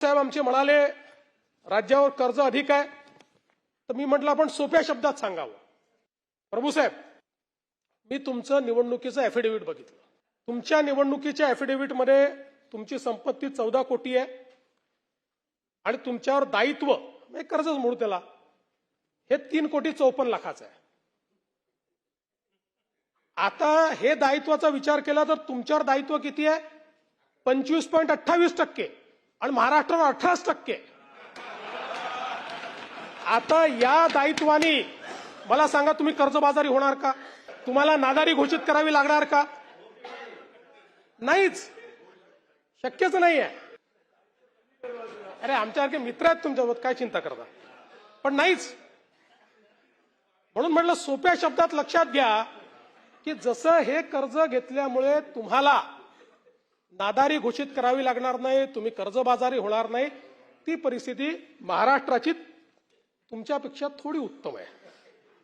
साहेब आमचे म्हणाले राज्यावर कर्ज अधिक आहे, तर मी म्हटलं आपण सोप्या शब्दात सांगावं. प्रभू साहेब, मी तुमचं निवडणुकीचं ॲफिडेव्हिट बघितलं. तुमच्या निवडणुकीच्या ॲफिडेव्हिटमध्ये तुमची संपत्ती 14 कोटी आहे आणि तुमच्यावर दायित्व म्हणजे कर्जच म्हणू त्याला हे 3,54,00,000 आहे. आता हे दायित्वाचा विचार केला तर तुमच्यावर दायित्व किती आहे? 25.28% आणि महाराष्ट्रावर 18%. आता या दायित्वानी मला सांगा, तुम्ही कर्जबाजारी होणार का? तुम्हाला नादारी घोषित करावी लागणार का? नाहीच, शक्यच नाहीये. अरे आमच्यासारखे मित्र आहेत तुमच्यासोबत, काय चिंता करता? पण नाहीच. म्हणून म्हटलं सोप्या शब्दात लक्षात घ्या की जसं हे कर्ज घेतल्यामुळे तुम्हाला नादारी घोषित करावी लागणार नाही, तुम्ही कर्जबाजारी होणार नाही, ती परिस्थिती महाराष्ट्राची तुमच्यापेक्षा थोडी उत्तम आहे.